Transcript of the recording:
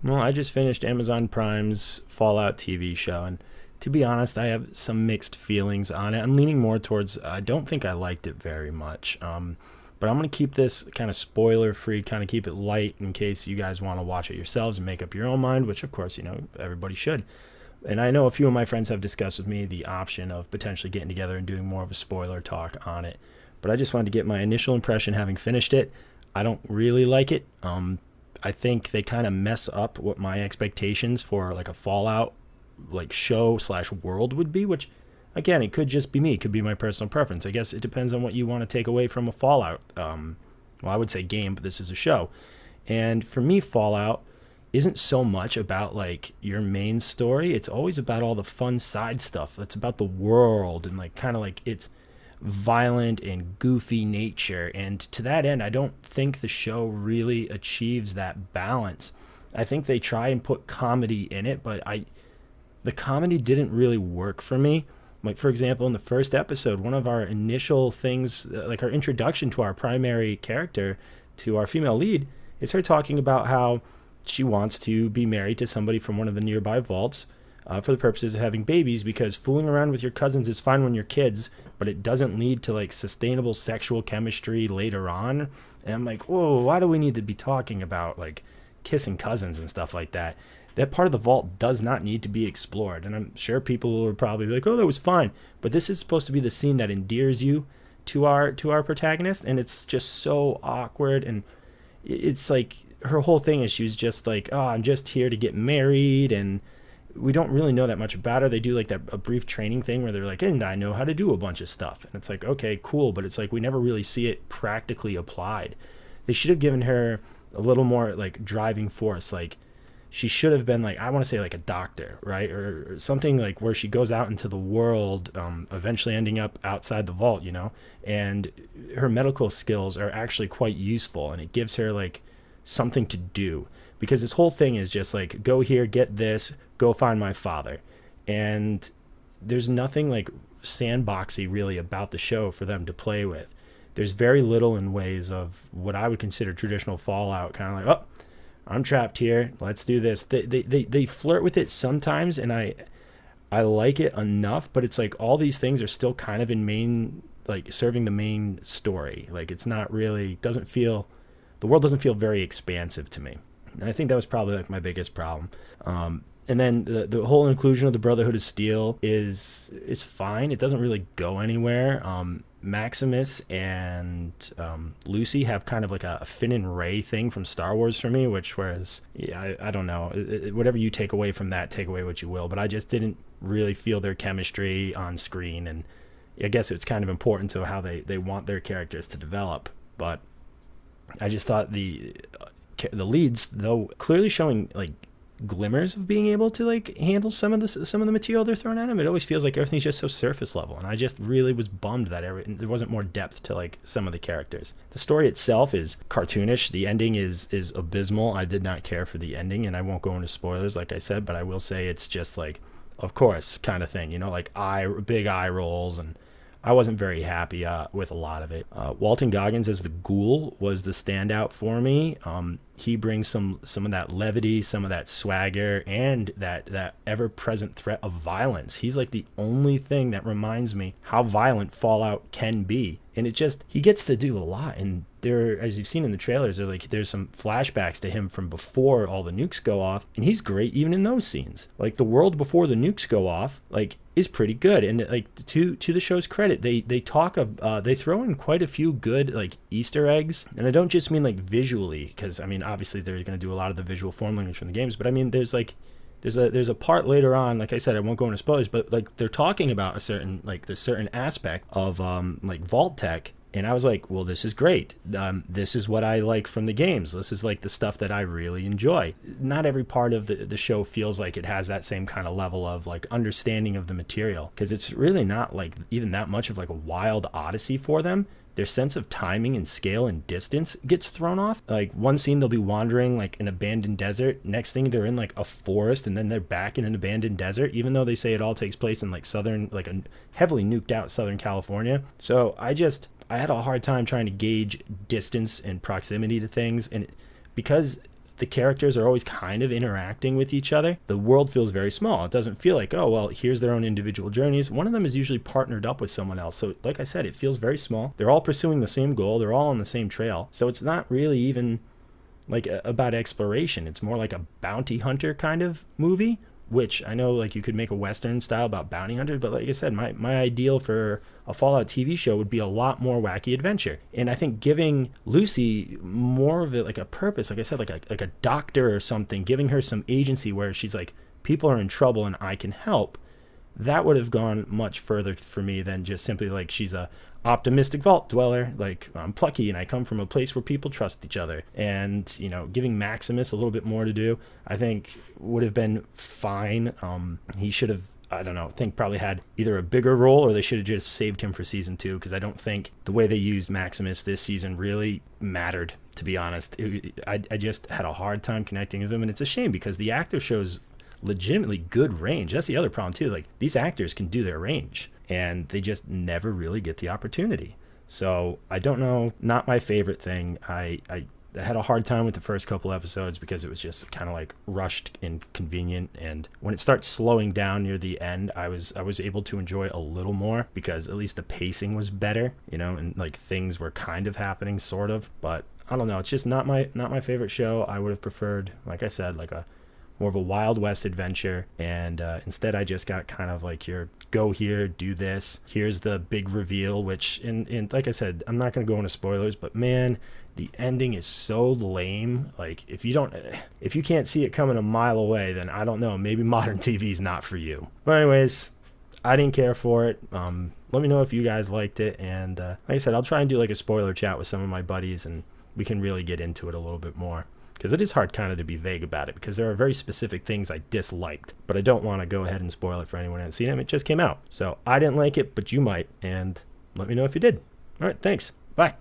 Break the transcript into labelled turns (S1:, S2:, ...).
S1: Well, I just finished Amazon Prime's Fallout TV show, and to be honest, I have some mixed feelings on it. I'm leaning more towards I don't think I liked it very much. But I'm going to keep this kind of spoiler free, kind of keep it light in case you guys want to watch it yourselves and make up your own mind, which of course, everybody should. And I know a few of my friends have discussed with me the option of potentially getting together and doing more of a spoiler talk on it. But I just wanted to get my initial impression having finished it. I don't really like it. I think they kind of mess up what my expectations for like a Fallout like show slash world would be, which again, it could just be me. It could be my personal preference. I guess it depends on what you want to take away from a Fallout. Well, I would say game, but this is a show. And for me, Fallout isn't so much about like your main story. It's always about all the fun side stuff. It's about the world and like kind of like its violent and goofy nature. And to that end, I don't think the show really achieves that balance. I think they try and put comedy in it, but I the comedy didn't really work for me. Like for example, in the first episode, one of our initial things, like our introduction to our primary character, to our female lead, is her talking about how she wants to be married to somebody from one of the nearby vaults for the purposes of having babies because fooling around with your cousins is fine when you're kids, but it doesn't lead to like sustainable sexual chemistry later on. And I'm like, whoa, why do we need to be talking about like kissing cousins and stuff like that? That part of the vault does not need to be explored. And I'm sure people will probably be like, oh, that was fine. But this is supposed to be the scene that endears you to our protagonist, and it's just so awkward. And it's like her whole thing is she was just like, oh, I'm just here to get married, and we don't really know that much about her. They do like that a brief training thing where they're like, and I know how to do a bunch of stuff. And it's like, okay, cool, but it's like we never really see it practically applied. They should have given her a little more like driving force. Like she should have been like, I want to say like a doctor, right? Or something like where she goes out into the world, eventually ending up outside the vault, and her medical skills are actually quite useful, and it gives her like something to do, because this whole thing is just like, go here, get this, go find my father. And there's nothing like sandboxy really about the show for them to play with. There's very little in ways of what I would consider traditional Fallout, kind of like, oh, I'm trapped here. Let's do this. They flirt with it sometimes, and I like it enough, but it's like all these things are still kind of in main, like serving the main story. Like it's not really, doesn't feel, the world doesn't feel very expansive to me. And I think that was probably like my biggest problem. And then the whole inclusion of the Brotherhood of Steel is fine. It doesn't really go anywhere. Maximus and Lucy have kind of like a Finn and Rey thing from Star Wars for me, which whereas, yeah, I don't know. Whatever you take away from that, take away what you will. But I just didn't really feel their chemistry on screen. And I guess it's kind of important to how they want their characters to develop. But I just thought the leads, though clearly showing like glimmers of being able to like handle some of the material they're throwing at him, it always feels like everything's just so surface level. And I just really was bummed that there wasn't more depth to like some of the characters. The story itself is cartoonish. The ending is abysmal. I did not care for the ending, and I won't go into spoilers like I said, but I will say it's just like, of course, kind of thing, like big eye rolls, and I wasn't very happy with a lot of it. Walton Goggins as the Ghoul was the standout for me. He brings some of that levity, some of that swagger, and that ever-present threat of violence. He's like the only thing that reminds me how violent Fallout can be. And he gets to do a lot. And there, as you've seen in the trailers, there's some flashbacks to him from before all the nukes go off, and he's great even in those scenes. Like the world before the nukes go off, like is pretty good. And like to the show's credit, they throw in quite a few good like Easter eggs. And I don't just mean like visually, because I mean obviously they're going to do a lot of the visual form language from the games, but I mean there's a part later on, like I said, I won't go into spoilers, but like they're talking about this certain aspect of like vault tech, and I was like, well, this is great. This is what I like from the games. This is like the stuff that I really enjoy. Not every part of the show feels like it has that same kind of level of like understanding of the material, because it's really not like even that much of like a wild odyssey for them. Their sense of timing and scale and distance gets thrown off. Like one scene they'll be wandering like an abandoned desert, next thing they're in like a forest, and then they're back in an abandoned desert, even though they say it all takes place in like like a heavily nuked out Southern California. So I had a hard time trying to gauge distance and proximity to things, and because the characters are always kind of interacting with each other, the world feels very small. It doesn't feel like, oh, well, here's their own individual journeys. One of them is usually partnered up with someone else. So like I said, it feels very small. They're all pursuing the same goal. They're all on the same trail. So it's not really even like about exploration. It's more like a bounty hunter kind of movie, which I know like you could make a Western style about bounty hunters, but like I said, my ideal for a Fallout TV show would be a lot more wacky adventure. And I think giving Lucy more of it like a purpose, like I said, like a doctor or something, giving her some agency where she's like, people are in trouble and I can help, that would have gone much further for me than just simply like she's a optimistic vault dweller, like I'm plucky and I come from a place where people trust each other. And you know, giving Maximus a little bit more to do, I think would have been fine. He should have, I don't know, I think probably had either a bigger role or they should have just saved him for season 2, because I don't think the way they used Maximus this season really mattered, to be honest. I just had a hard time connecting with him, and it's a shame because the actor shows legitimately good range. That's the other problem too. Like, these actors can do their range and they just never really get the opportunity. So I don't know, not my favorite thing. I had a hard time with the first couple episodes because it was just kind of like rushed and convenient, and when it starts slowing down near the end, I was able to enjoy it a little more because at least the pacing was better, you know, and like things were kind of happening sort of. But I don't know, it's just not my favorite show. I would have preferred, like I said, like a more of a Wild West adventure, and instead I just got kind of like your go here, do this, here's the big reveal, which in like I said, I'm not going to go into spoilers, but man, the ending is so lame. Like, if you can't see it coming a mile away, then I don't know, maybe modern TV is not for you. But anyways, I didn't care for it. Let me know if you guys liked it, and like I said, I'll try and do like a spoiler chat with some of my buddies and we can really get into it a little bit more, because it is hard kind of to be vague about it, because there are very specific things I disliked, but I don't want to go ahead and spoil it for anyone who hasn't seen it. It just came out, so I didn't like it, but you might, and let me know if you did. All right, thanks. Bye.